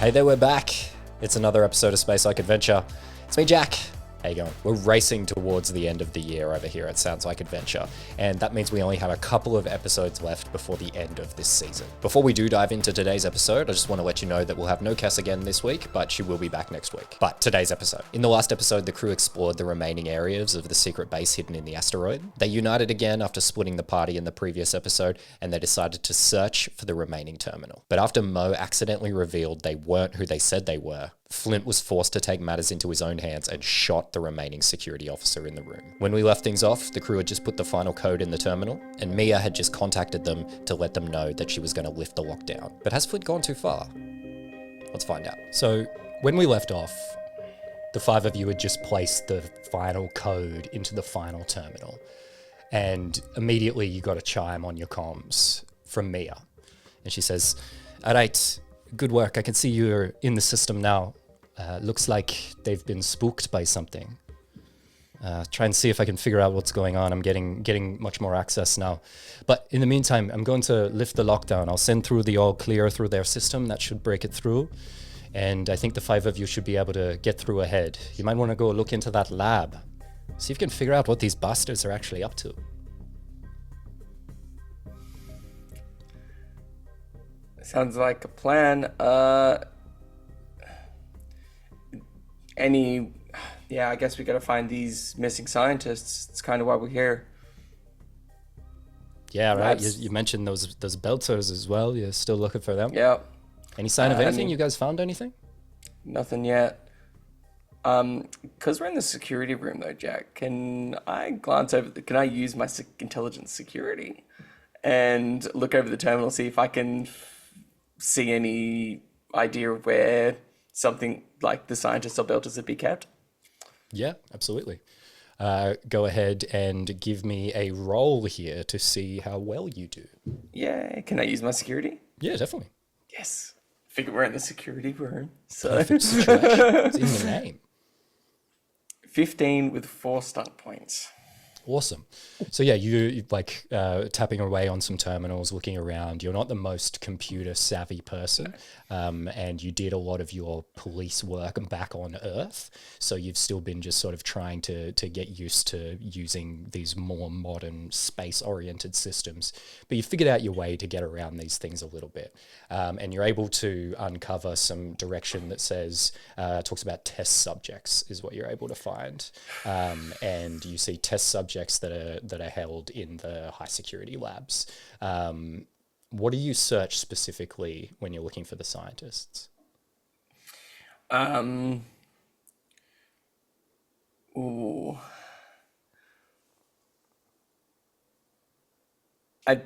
Hey there, we're back. It's another episode of Space Like Adventure. It's me, Jack. How you going? We're racing towards the end of the year over here at Sounds Like Adventure, and that means we only have a couple of episodes left before the end of this season. Before we do dive into today's episode, I just want to let you know that we'll have no Cass again this week, but she will be back next week. But today's episode. In the last episode, the crew explored the remaining areas of the secret base hidden in the asteroid. They united again after splitting the party in the previous episode, and they decided to search for the remaining terminal. But after Mo accidentally revealed they weren't who they said they were, Flint was forced to take matters into his own hands and shot the remaining security officer in the room. When we left things off, the crew had just put the final code in the terminal, and Mia had just contacted them to let them know that she was going to lift the lockdown. But has Flint gone too far? Let's find out. So, when we left off, the five of you had just placed the final code into the final terminal, and immediately you got a chime on your comms from Mia. And she says, "All right, good work. I can see you're in the system now. Looks like they've been spooked by something. Try and see if I can figure out what's going on. I'm getting much more access now. But in the meantime, I'm going to lift the lockdown. I'll send through the all clear through their system. That should break it through. And I think the five of you should be able to get through ahead. You might want to go look into that lab. See if you can figure out what these bastards are actually up to." Sounds like a plan. I guess we gotta find these missing scientists. It's kind of why we're here. Yeah, right. You mentioned those belters as well. You're still looking for them? Yeah. Any sign of anything? You guys found anything? Nothing yet. Because we're in the security room though, Jack, can I glance over can I use my intelligence security and look over the terminal, see if I can see any idea of where something like the scientists or belters would be kept? Yeah, absolutely. Go ahead and give me a roll here to see how well you do. Yeah, can I use my security? Yeah, definitely. Yes. Figure we're in the security room. So Perfect situation. It's in the name. 15 with 4 stunt points. Awesome. So yeah, you like tapping away on some terminals, looking around. You're not the most computer savvy person, and you did a lot of your police work back on Earth. So you've still been just sort of trying to get used to using these more modern space-oriented systems. But you figured out your way to get around these things a little bit, and you're able to uncover some direction that says talks about test subjects is what you're able to find, and you see test subjects that are held in the high security labs. What do you search specifically when you're looking for the scientists? I'd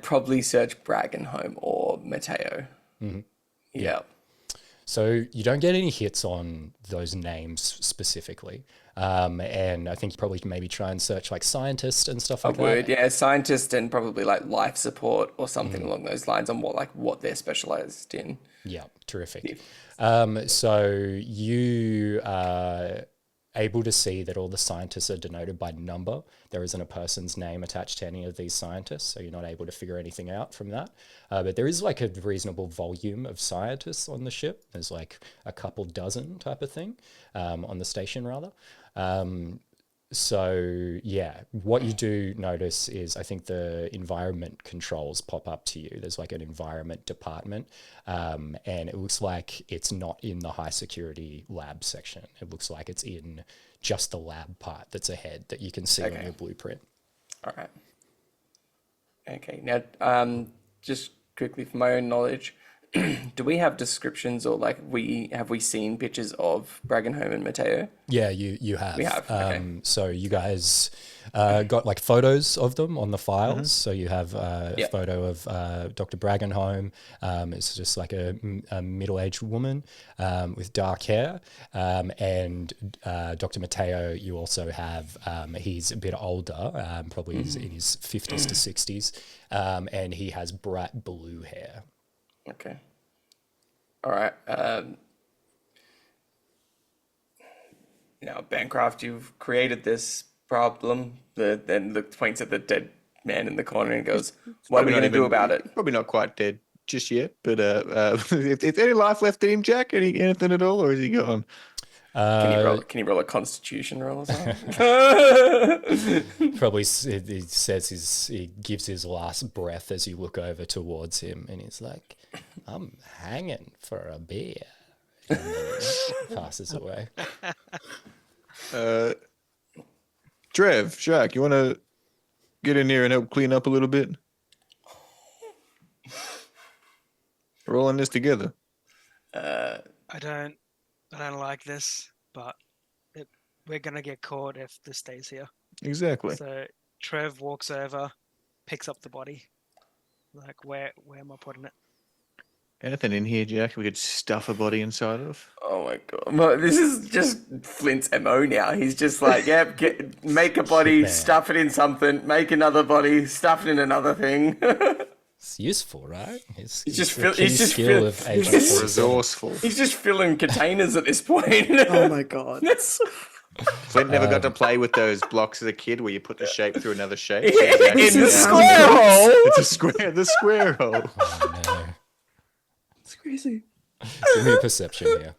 probably search Braggenholm or Mateo. Mm-hmm. Yeah. So you don't get any hits on those names specifically. And I think you probably can maybe try and search like scientists and stuff like that. I would, yeah, scientist and probably like life support or something along those lines on what they're specialized in. Yeah, terrific. So you are able to see that all the scientists are denoted by number. There isn't a person's name attached to any of these scientists, so you're not able to figure anything out from that. But there is like a reasonable volume of scientists on the ship. There's like a couple dozen type of thing on the station rather. So yeah, what you do notice is I think the environment controls pop up to you. There's like an environment department, and it looks like it's not in the high security lab section. It looks like it's in just the lab part that's ahead that you can see on your blueprint. All right. Okay. Now, just quickly for my own knowledge, do we have descriptions or like have we seen pictures of Braggenholm and Mateo? Yeah, you have. We have. Okay. So you guys got like photos of them on the files. Mm-hmm. So you have a photo of Dr. Braggenholm. It's just like a middle-aged woman with dark hair. And Dr. Mateo, you also have, he's a bit older, probably in his 50s to 60s, and he has bright blue hair. Okay. All right. Now, Bancroft, you've created this problem. Then points at the dead man in the corner and goes, "What are we going to do about it?" Probably not quite dead just yet, but if any life left in him, Jack, anything at all, or is he gone? Can you roll a Constitution roll or something? Probably he says he gives his last breath as you look over towards him, and he's like, "I'm hanging for a beer," and then he passes away. Trev, Jack, you want to get in here and help clean up a little bit? We're all in this together. I don't like this, but we're gonna get caught if this stays here. Exactly. So Trev walks over, picks up the body. Like, where am I putting it? Anything in here, Jack, we could stuff a body inside of? Oh my god. Well, this is just Flint's MO now. He's just like, yep, make a body, stuff it in something, make another body, stuff it in another thing. It's useful, right? He's just resourceful. He's just filling containers at this point. Oh my god. Flint never got to play with those blocks as a kid where you put the shape through another shape. In the square hole. It's a square. The square hole. Oh, no. It's crazy. Give me a perception here.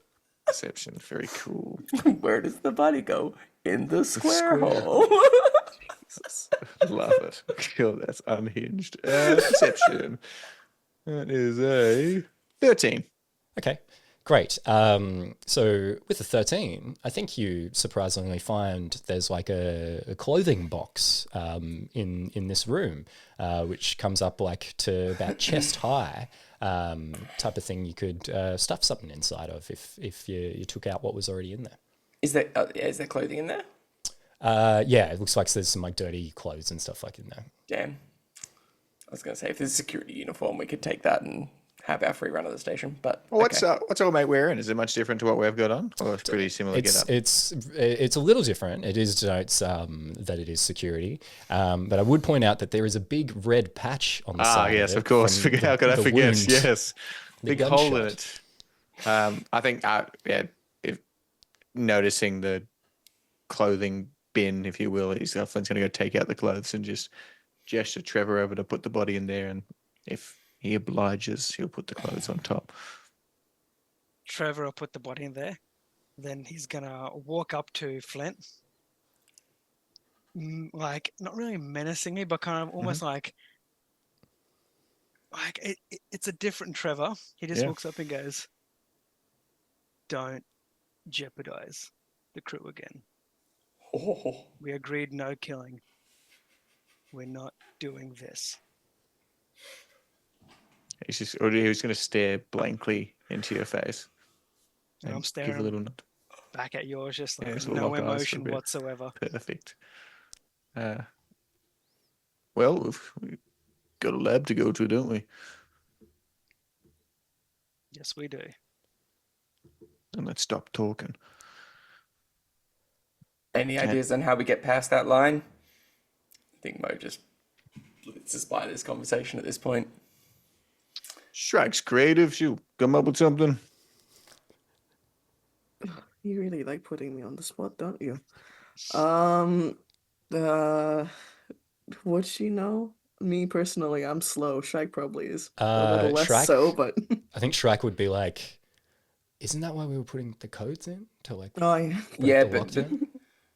Perception, very cool. Where does the body go? In the square hole. Love it. Oh, that's unhinged. Perception. That is a 13. Okay, great. So with the 13, I think you surprisingly find there's like a clothing box in this room, which comes up like to about chest high, type of thing you could stuff something inside of if you took out what was already in there. Is there clothing in there? Yeah, it looks like there's some like dirty clothes and stuff like in there. Damn. I was going to say, if there's a security uniform, we could take that and have our free run of the station. But well, what's old mate wearing? Is it much different to what we've got on, or it's pretty similar? It's a little different. It is denotes that it is security. But I would point out that there is a big red patch on the side. Yes, of course. How could I forget? Wound, yes, big hole in gunshot. it. I think if noticing the clothing bin, if you will, Flint's going to go take out the clothes and just gesture Trevor over to put the body in there, and if he obliges, he'll put the clothes on top. Trevor will put the body in there. Then he's gonna walk up to Flint, like not really menacingly, but kind of almost like it's a different Trevor. He just walks up and goes, "Don't jeopardize the crew again. Oh. We agreed no killing. We're not doing this." He's going to stare blankly into your face. And I'm staring give a little nod. Back at yours, just like we'll no lock eyes for a emotion bit. whatsoever. Perfect. Well, we've got a lab to go to, don't we? Yes, we do. And let's stop talking. Any ideas on how we get past that line? I think Mo just blitz us by this conversation at this point. Shrag's creative. She'll come up with something. You really like putting me on the spot, don't you? Would she know? Me personally, I'm slow. Shrag probably is a little less Shrag? so, but I think Shrek would be like, "Isn't that why we were putting the codes in to like?" oh yeah. Yeah, the but lockdown?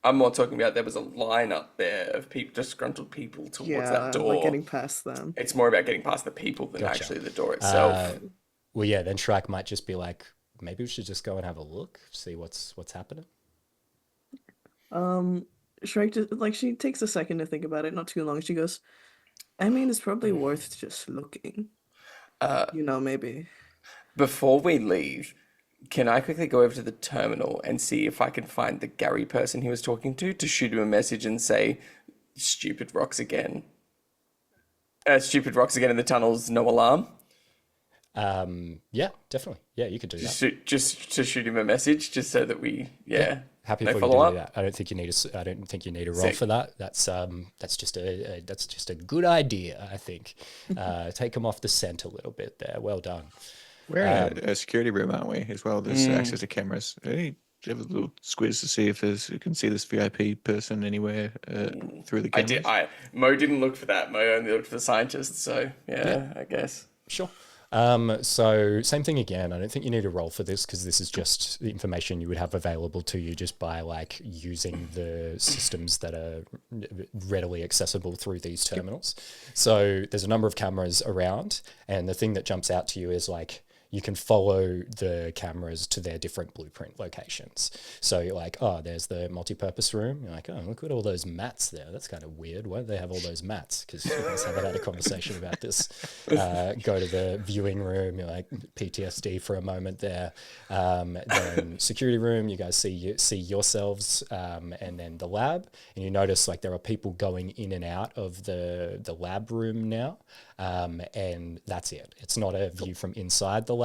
I'm more talking about there was a line up there of disgruntled people towards that door. Like getting past them. It's more about getting past the people than Gotcha. actually the door itself. Well, yeah. Then Shrek might just be like, "Maybe we should just go and have a look, see what's happening." Shrek just she takes a second to think about it, not too long. She goes, I mean, it's probably worth just looking. Maybe. Before we leave, can I quickly go over to the terminal and see if I can find the Gary person he was talking to shoot him a message and say, "Stupid rocks again. Stupid rocks again in the tunnels, no alarm." Yeah, definitely. Yeah, you could do that. Just to shoot him a message, just so that we, Happy no for you to follow-up? do that. I don't think you need a roll Sick. for that. That's just a good idea. I think. Take them off the scent a little bit there. Well done. We're in a security room, aren't we? As well, there's access to cameras. Hey, have a little squiz to see if you can see this VIP person anywhere through the cameras. Mo didn't look for that. Mo only looked for the scientists. So yeah. I guess. Sure. So same thing again. I don't think you need a roll for this because this is just the information you would have available to you just by like using the systems that are readily accessible through these terminals. So there's a number of cameras around, and the thing that jumps out to you is like you can follow the cameras to their different blueprint locations. So you're like, oh, there's the multi-purpose room. You're like, oh, look at all those mats there. That's kind of weird. Why do they have all those mats? Because you guys haven't had a conversation about this. Go to the viewing room. You're like PTSD for a moment there. Then security room. You guys see yourselves, and then the lab. And you notice like there are people going in and out of the lab room now. And that's it. It's not a view from inside the lab,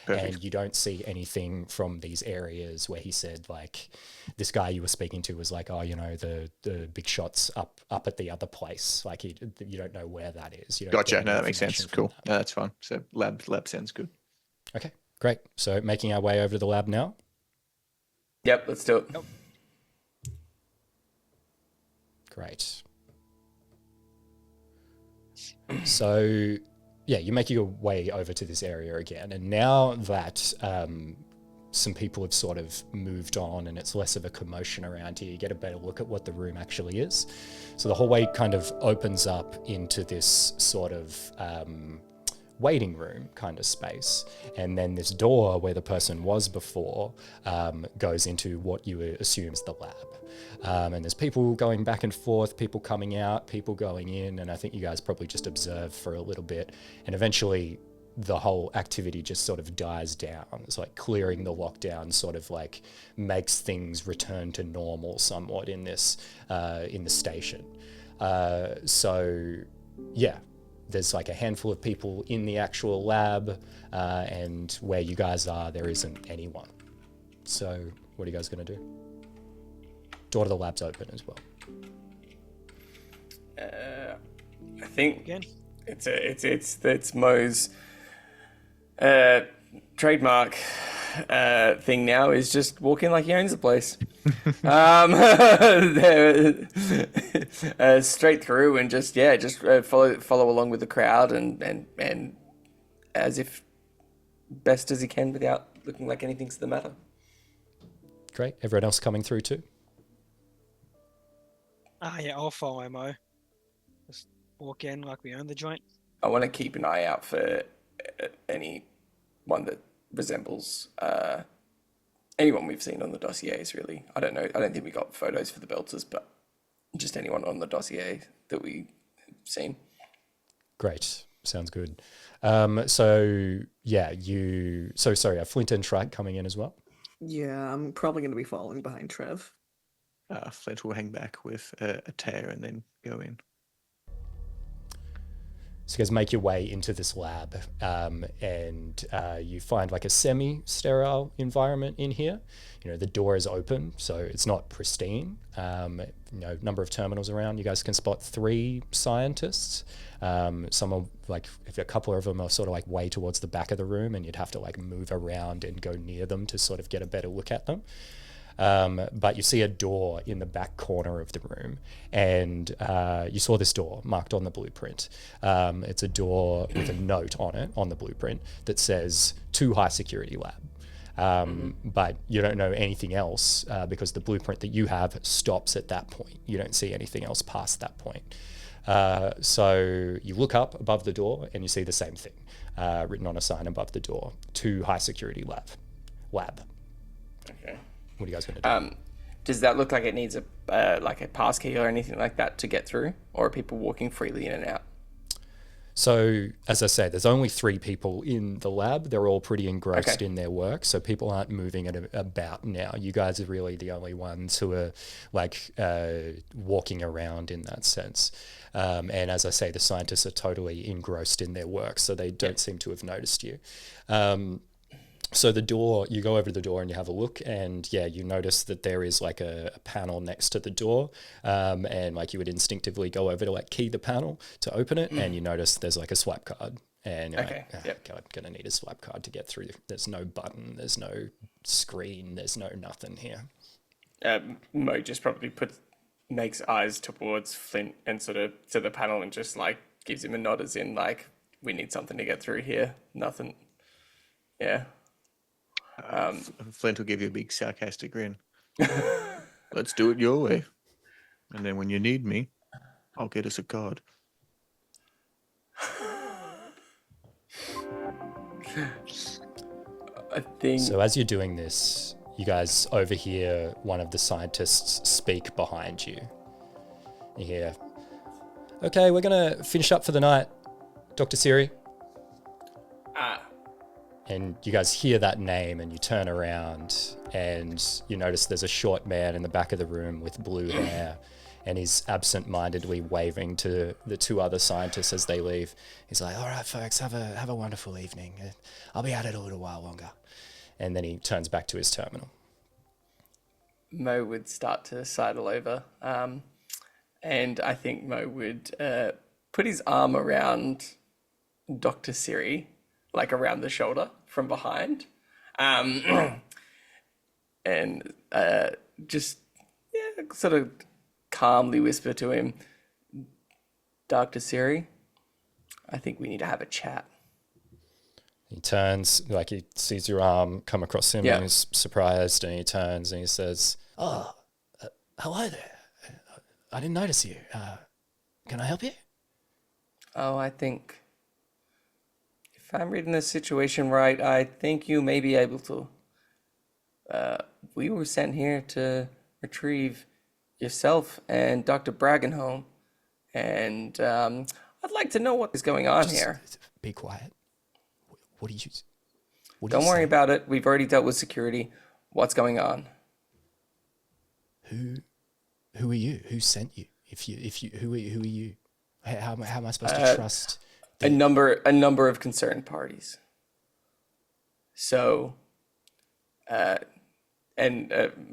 and you don't see anything from these areas where he said like this guy you were speaking to was like, oh, you know, the big shots up at the other place. Like you don't know where that is. You don't Gotcha. No, that makes sense. Cool. That. No, that's fine. So lab sounds good. Okay, great. So making our way over to the lab now. Yep, let's do it. Yep. Great. So, yeah, you make your way over to this area again. And now that some people have sort of moved on and it's less of a commotion around here, you get a better look at what the room actually is. So the hallway kind of opens up into this sort of waiting room kind of space. And then this door where the person was before goes into what you assume is the lab. And there's people going back and forth, people coming out, people going in, and I think you guys probably just observe for a little bit, and eventually the whole activity just sort of dies down. It's like clearing the lockdown sort of like makes things return to normal somewhat in this in the station. So yeah, there's like a handful of people in the actual lab, and where you guys are, there isn't anyone. So what are you guys going to do? Door to the lab's open as well. I think Again? it's Mo's trademark thing now is just walk in like he owns the place. Straight through and just follow along with the crowd and as if best as he can without looking like anything's the matter. Great. Everyone else coming through too? Yeah, I'll follow Mo. Just walk in like we own the joint. I want to keep an eye out for any one that resembles anyone we've seen on the dossiers, really. I don't know. I don't think we got photos for the belters, but just anyone on the dossier that we've seen. Great. Sounds good. So sorry, are Flint and Shrike coming in as well? Yeah, I'm probably going to be following behind Trev. Flint will hang back with a tear and then go in. So you guys make your way into this lab, and you find like a semi-sterile environment in here. You know, the door is open, so it's not pristine. Number of terminals around. You guys can spot 3 scientists. Some are like, if a couple of them are sort of like way towards the back of the room, and you'd have to like move around and go near them to sort of get a better look at them. But you see a door in the back corner of the room, and you saw this door marked on the blueprint. It's a door with a note on it, on the blueprint, that says "to high security lab." But you don't know anything else because the blueprint that you have stops at that point. You don't see anything else past that point. So you look up above the door and you see the same thing written on a sign above the door: "to high security lab." Okay. What are you guys going to do? Does that look like it needs a pass key or anything like that to get through, or are people walking freely in and out? So, as I say, there's only 3 people in the lab. They're all pretty engrossed in their work, so people aren't moving about now. You guys are really the only ones who are like walking around in that sense. And as I say, the scientists are totally engrossed in their work, so they don't seem to have noticed you. So the door, you go over to the door and you have a look, and you notice that there is like a panel next to the door, and like you would instinctively go over to like key the panel to open it, and you notice there's like a swipe card, and you're Okay, like, I'm gonna need a swipe card to get through. There's no button, there's no screen, there's no nothing here. Mo just probably makes eyes towards Flint and sort of to the panel and just like gives him a nod as in like, we need something to get through here. Nothing. Yeah. Flint will give you a big sarcastic grin. Let's do it your way. And then when you need me, I'll get us a card. I think. So as you're doing this, you guys overhear one of the scientists speak behind you. You hear, "Okay, we're gonna finish up for the night, Dr. Siri." And you guys hear that name and you turn around and you notice there's a short man in the back of the room with blue hair, and he's absent-mindedly waving to the two other scientists as they leave. He's like, "All right, folks, have a wonderful evening. I'll be at it a little while longer." And then he turns back to his terminal. Mo would start to sidle over, and I think Mo would put his arm around Dr. Siri, like around the shoulder from behind, and just sort of calmly whisper to him, "Dr. Siri, I think we need to have a chat." He turns, like he sees your arm come across him, and he's surprised, and he turns and he says, "Oh, hello there. I didn't notice you. Can I help you?" Oh, I think if I'm reading this situation right, I think you may be able to. We were sent here to retrieve yourself and Dr. Braggon home, and I'd like to know what is going on here. Be quiet. What do you? Don't worry about it. We've already dealt with security. What's going on? Who are you? Who sent you? Who are you? How am I supposed to trust? A number of concerned parties. So, Mo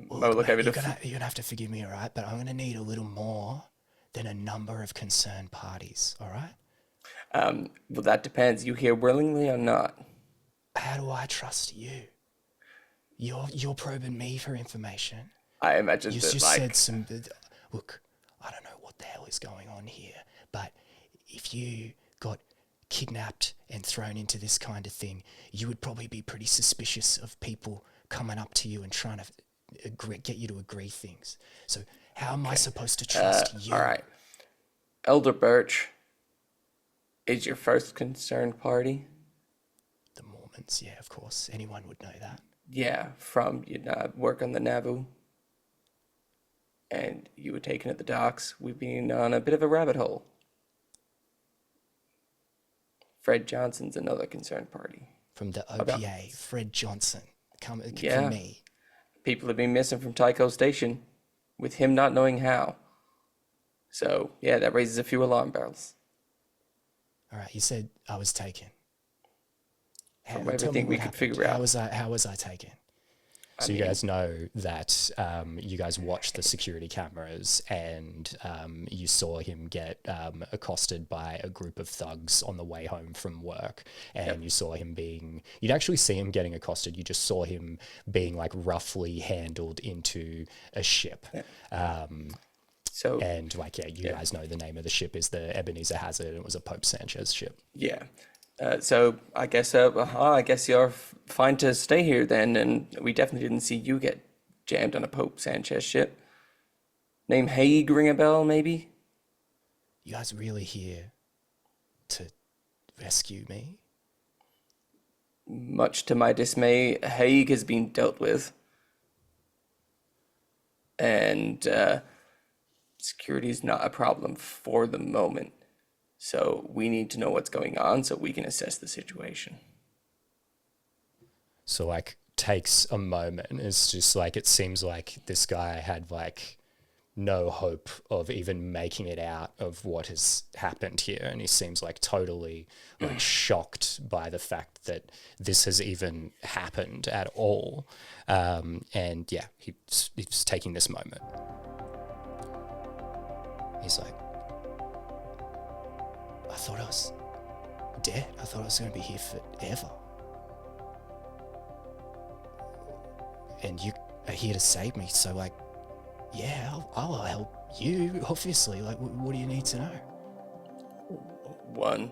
look over you're gonna have to forgive me, all right? But I'm gonna need a little more than a number of concerned parties, all right? Well, that depends. You here willingly or not? How do I trust you? You're probing me for information. I imagine You that, just like, said some. Look, I don't know what the hell is going on here, but if you got kidnapped and thrown into this kind of thing, you would probably be pretty suspicious of people coming up to you and trying to get you to agree things. So how am I supposed to trust you? all right. Elder Birch is your first concerned party. The Mormons, yeah, of course. Anyone would know that. Yeah, from work on the Nauvoo. And you were taken at the docks. We've been on a bit of a rabbit hole. Fred Johnson's another concerned party. From the OPA, Fred Johnson. Come Yeah. from me. People have been missing from Tycho Station, with him not knowing how. So, yeah, that raises a few alarm bells. All right, you said I was taken. From tell me everything we what could happened. figure out. How was I taken? I So you mean- guys know that you guys watched the security cameras and you saw him get accosted by a group of thugs on the way home from work. And you saw him you'd actually see him getting accosted. You just saw him being like roughly handled into a ship. So, And like, you guys know the name of the ship is the Ebenezer Hazard. And it was a Pope Sanchez ship. yeah. So I guess you're fine to stay here then, and we definitely didn't see you get jammed on a Pope Sanchez ship. Name Haig ring a bell, maybe? You guys really here to rescue me? Much to my dismay, Haig has been dealt with. And security is not a problem for the moment. So we need to know what's going on so we can assess the situation. So like takes a moment. It's just like, it seems like this guy had like no hope of even making it out of what has happened here. And he seems like totally like shocked by the fact that this has even happened at all. And yeah, he's taking this moment. He's like, I thought I was dead. I thought I was going to be here forever. And you are here to save me. So like, yeah, I'll help you, obviously. Like, what do you need to know? One,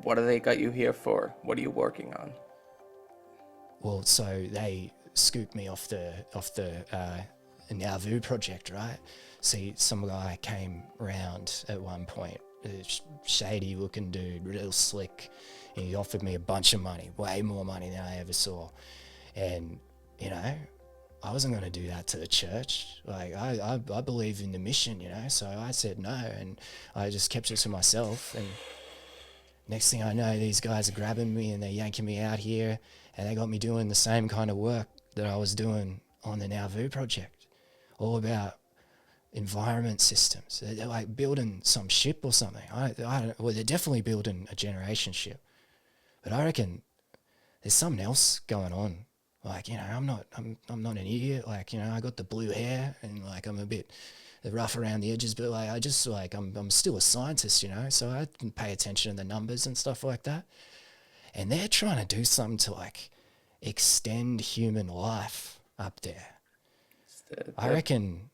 What have they got you here for? What are you working on? Well, so they scooped me off the Nauvoo project, right? See, some guy came round at one point, a shady looking dude, real slick. And he offered me a bunch of money, way more money than I ever saw. And, you know, I wasn't going to do that to the church. Like, I believe in the mission, you know, so I said no, and I just kept it to myself. And next thing I know, these guys are grabbing me and they're yanking me out here, and they got me doing the same kind of work that I was doing on the Nauvoo project, all about environment systems. They're like building some ship or something. I don't. Well, they're definitely building a generation ship, but I reckon there's something else going on. Like, you know, I'm not an idiot. Like, you know, I got the blue hair and like I'm a bit rough around the edges, but like I just like I'm still a scientist, you know, so I can pay attention to the numbers and stuff like that. And they're trying to do something to like extend human life up there. I reckon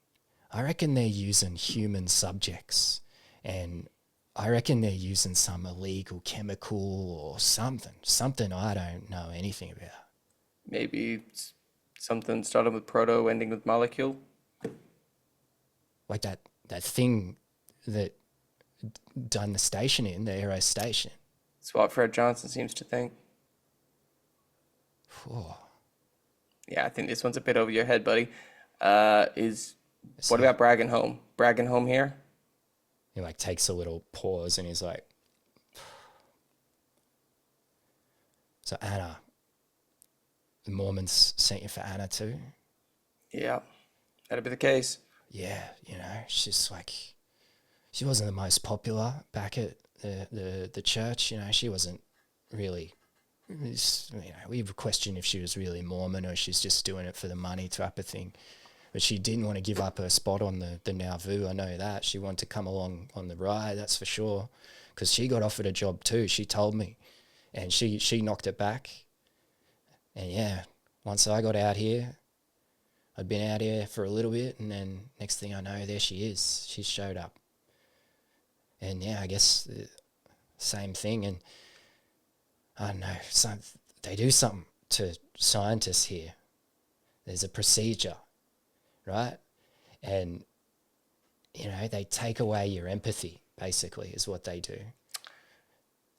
they're using human subjects, and I reckon they're using some illegal chemical or something I don't know anything about. Maybe something starting with proto, ending with molecule. Like that thing that done the station in, the aero station. That's what Fred Johnson seems to think. Oh. Yeah, I think this one's a bit over your head, buddy. What about Braggenholm? Braggenholm here? He like takes a little pause and he's like, so Anna, the Mormons sent you for Anna too? Yeah, that'd be the case. Yeah, you know, she's like, she wasn't the most popular back at the church, you know, she wasn't really, you know, we questioned if she was really Mormon or she's just doing it for the money type of thing. But she didn't want to give up her spot on the Nauvoo, I know that. She wanted to come along on the ride, that's for sure, because she got offered a job too, she told me, and she knocked it back. And yeah, once I got out here, I'd been out here for a little bit, and then next thing I know, there she is. She showed up. And yeah, I guess the same thing. And I don't know, they do something to scientists here. There's a procedure, right? And, you know, they take away your empathy, basically, is what they do.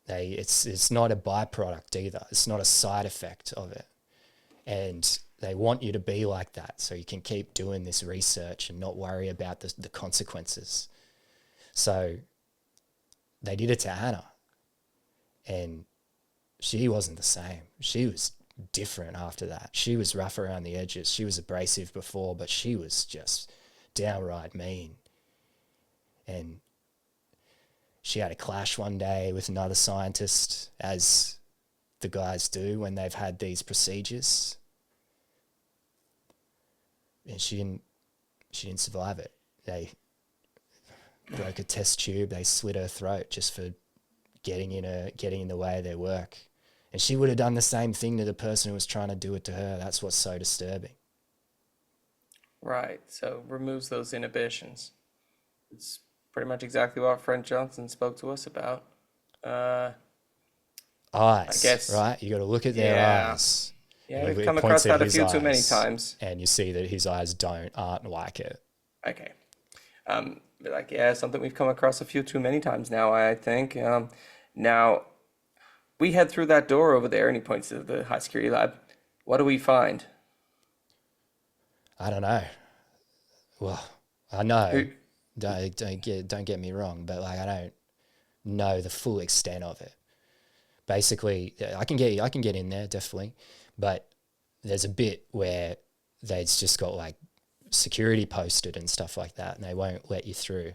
It's not a byproduct either. It's not a side effect of it. And they want you to be like that so you can keep doing this research and not worry about the consequences. So they did it to Anna, and she wasn't the same. She was different after that. She was rough around the edges. She was abrasive before, but she was just downright mean. And she had a clash one day with another scientist, as the guys do when they've had these procedures. And she didn't survive it. They broke a test tube. They slit her throat just for getting in the way of their work. And she would have done the same thing to the person who was trying to do it to her. That's what's so disturbing. Right, so removes those inhibitions. It's pretty much exactly what Fred Johnson spoke to us about. Eyes, I guess, right? You got to look at their eyes. Yeah, we've come across that a few too many times. And you see that his eyes aren't like it. Okay. But like, yeah, something we've come across a few too many times now, I think. Now, we head through that door over there, and he points to the high security lab. What do we find? I don't know. Well, I know. Don't get me wrong, but like I don't know the full extent of it. Basically, I can get in there definitely, but there's a bit where they've just got like security posted and stuff like that, and they won't let you through.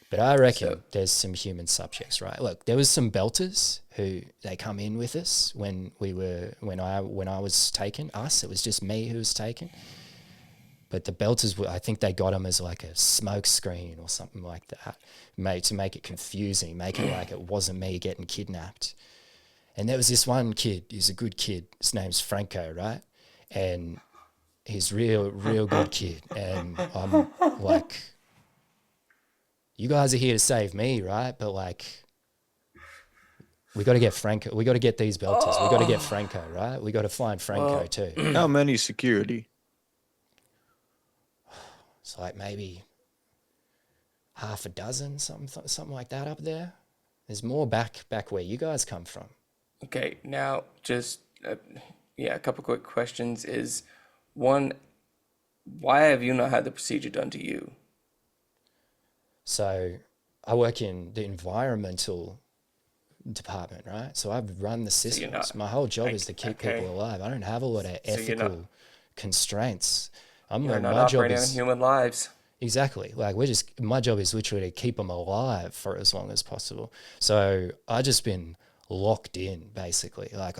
But I reckon there's some human subjects, right? Look, there was some belters who they come in with us when I was taken. It was just me who was taken. But the belters, I think they got them as like a smoke screen or something like that, to make it confusing, make it like it wasn't me getting kidnapped. And there was this one kid, he's a good kid. His name's Franco, right? And he's real good kid. And I'm like, you guys are here to save me, right? But like, We got to get Franco. We got to get these belters. We got to get Franco, right? We got to find Franco too. How many security? It's like maybe half a dozen, something like that up there. There's more back where you guys come from. Okay, now just a couple quick questions. Is one, why have you not had the procedure done to you? So I work in the environmental department, right? So I've run the systems. My whole job is to keep people alive. I don't have a lot of ethical constraints. You're not operating on human lives. Exactly. Like my job is literally to keep them alive for as long as possible. So I just been locked in basically. Like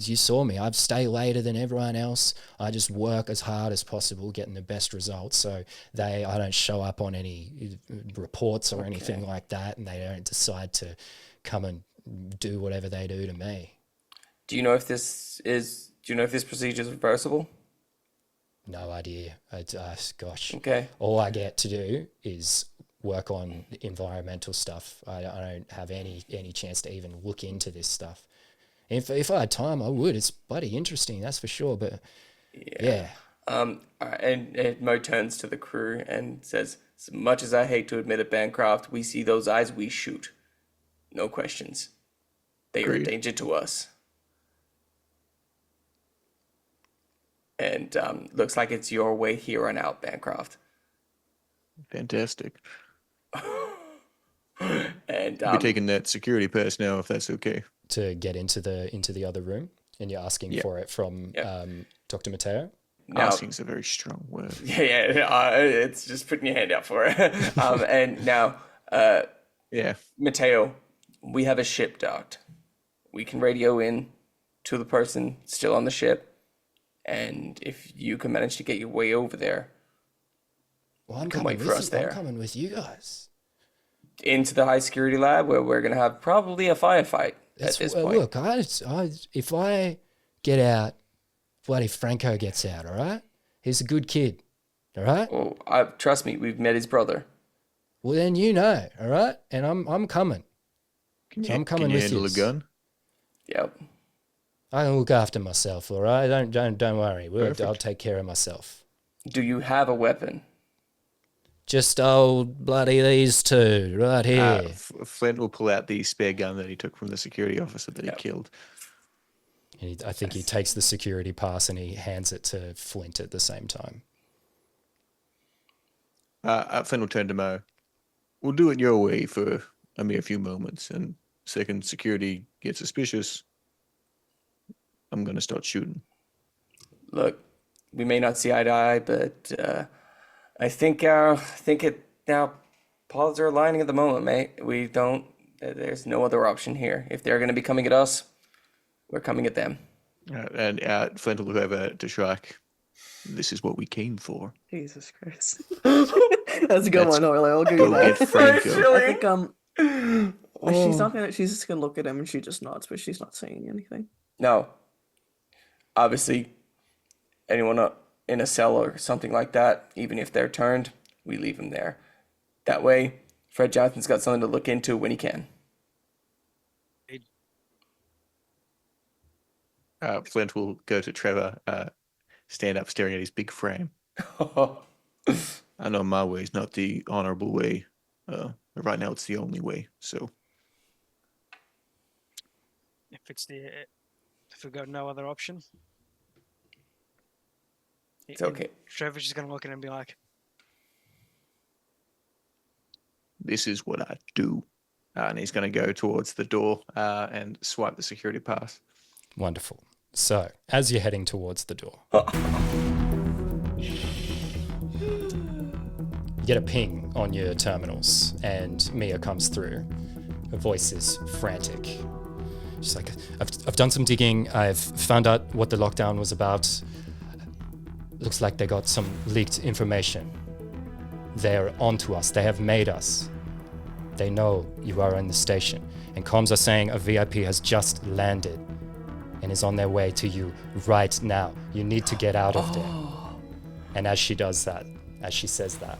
you saw me, I stay later than everyone else. I just work as hard as possible, getting the best results. So I don't show up on any reports or anything like that. And they don't decide to come and do whatever they do to me. Do you know if this procedure is reversible? No idea. Gosh. Okay. All I get to do is work on environmental stuff. I don't have any chance to even look into this stuff. If I had time, I would. It's bloody interesting, that's for sure. But yeah. And Mo turns to the crew and says, "As much as I hate to admit it, Bancroft, we see those eyes, we shoot. No questions. They are a danger to us." And looks like it's your way here on out, Bancroft. Fantastic. And we're taking that security pass now, if that's okay. To get into the other room, and you're asking for it from Dr. Mateo. Asking's a very strong word. It's just putting your hand out for it. And now, Mateo, we have a ship docked. We can radio in to the person still on the ship. And if you can manage to get your way over there, I'm coming with you guys. Into the high security lab where we're going to have probably a firefight at this point. Look, if I get out, bloody Franco gets out, all right? He's a good kid, all right? Oh, trust me, we've met his brother. Well, then you know, all right? And I'm coming. I'm coming with you. Can you handle a gun? Yep. I can look after myself, all right? Don't worry. I'll take care of myself. Do you have a weapon? Just old bloody these two right here. Flint will pull out the spare gun that he took from the security officer that he killed. And I think he takes the security pass and he hands it to Flint at the same time. Flint will turn to Mo. We'll do it your way for a mere few moments, and second security gets suspicious, I'm going to start shooting. Look, we may not see eye to eye, but I think it now paths are aligning at the moment, mate. There's no other option here. If they're going to be coming at us, we're coming at them. And Flint will look over to Shrike. This is what we came for. Jesus Christ. That's a good one, Orlando. I'll give you that. I think she's just gonna look at him and she just nods, but she's not saying anything. No. Obviously, anyone in a cell or something like that, even if they're turned, we leave them there. That way, Fred Johnson's got something to look into when he can. Flint will go to Trevor, stand up staring at his big frame. I know my way is not the honorable way. Right now it's the only way, so. If we've got no other option. It's okay. Trevor's just going to look at him and be like, this is what I do. And he's going to go towards the door and swipe the security pass. Wonderful. So, as you're heading towards the door, you get a ping on your terminals, and Mia comes through. Her voice is frantic. She's like, I've done some digging. I've found out what the lockdown was about. Looks like they got some leaked information. They're onto us. They have made us. They know you are in the station. And comms are saying a VIP has just landed and is on their way to you right now. You need to get out of there. And as she does that, as she says that,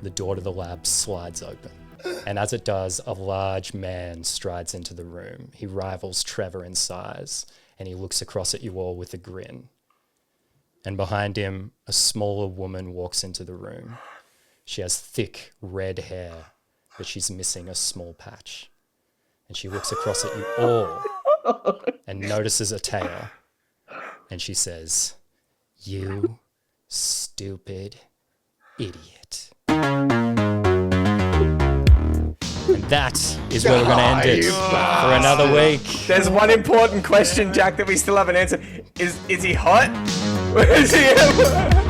the door to the lab slides open. And as it does, a large man strides into the room. He rivals Trevor in size, and he looks across at you all with a grin. And behind him, a smaller woman walks into the room. She has thick red hair, but she's missing a small patch. And she looks across at you all and notices Atea. And she says, "You stupid idiot." And that is where we're going to end it for another week. There's one important question, Jack, that we still haven't answered. Is he hot? Is he?